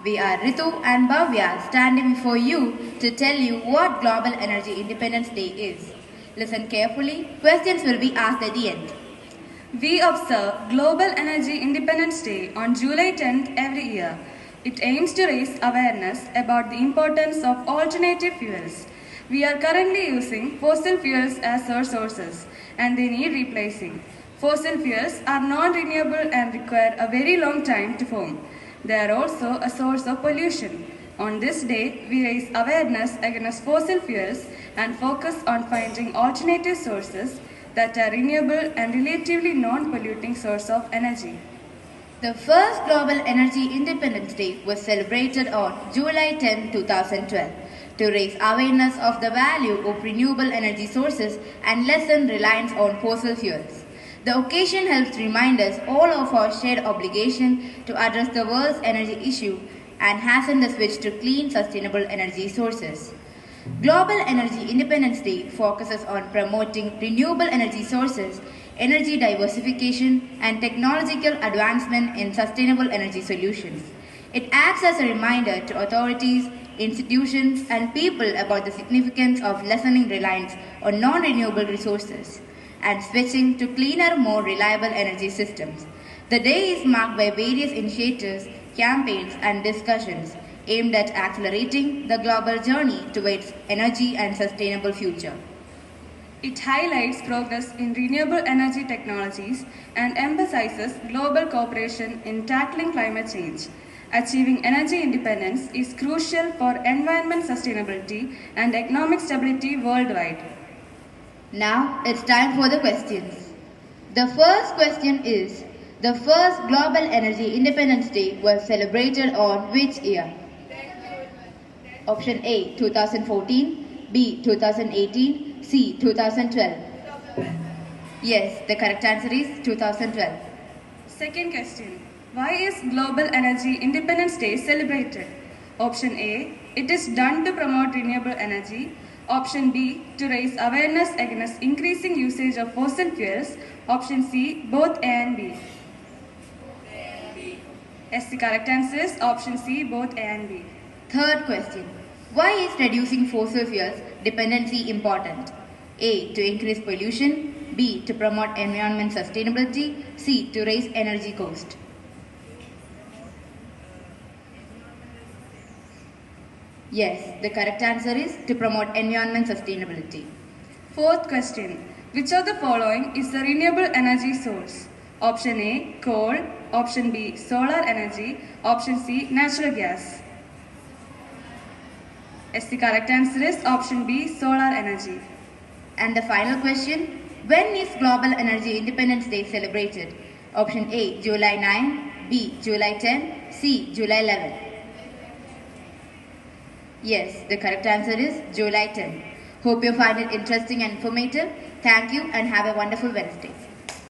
We are Ritu and Bhavya standing before you to tell you what Global Energy Independence Day is. Listen carefully, questions will be asked at the end. We observe Global Energy Independence Day on July 10th every year. It aims to raise awareness about the importance of alternative fuels. We are currently using fossil fuels as our sources and they need replacing. Fossil fuels are non-renewable and require a very long time to form. They are also a source of pollution. On this day, we raise awareness against fossil fuels and focus on finding alternative sources that are renewable and relatively non-polluting source of energy. The first Global Energy Independence Day was celebrated on July 10, 2012 to raise awareness of the value of renewable energy sources and lessen reliance on fossil fuels. The occasion helps remind us all of our shared obligation to address the world's energy issue and hasten the switch to clean, sustainable energy sources. Global Energy Independence Day focuses on promoting renewable energy sources, energy diversification, and technological advancement in sustainable energy solutions. It acts as a reminder to authorities, institutions, and people about the significance of lessening reliance on non-renewable resources and switching to cleaner, more reliable energy systems. The day is marked by various initiatives, campaigns, and discussions aimed at accelerating the global journey towards energy and sustainable future. It highlights progress in renewable energy technologies and emphasizes global cooperation in tackling climate change. Achieving energy independence is crucial for environment sustainability and economic stability worldwide. Now it's time for the questions. The first question is, the first Global Energy Independence Day was celebrated on which year? Option A, 2014, B, 2018, C, 2012. Yes, the correct answer is 2012. Second question. Why is Global Energy Independence Day celebrated? Option A, it is done to promote renewable energy. Option B, to raise awareness against increasing usage of fossil fuels. Option C, both A and B. Yes, the correct answer is option C, both A and B. Third question. Why is reducing fossil fuels dependency important? A, to increase pollution. B, to promote environment sustainability. C, to raise energy cost. Yes, the correct answer is to promote environment sustainability. Fourth question. Which of the following is the renewable energy source? Option A, coal. Option B, solar energy. Option C, natural gas. Yes, the correct answer is option B, solar energy. And the final question. When is Global Energy Independence Day celebrated? Option A, July 9. B, July 10. C, July 11. Yes, the correct answer is July 10. Hope you find it interesting and informative. Thank you and have a wonderful Wednesday.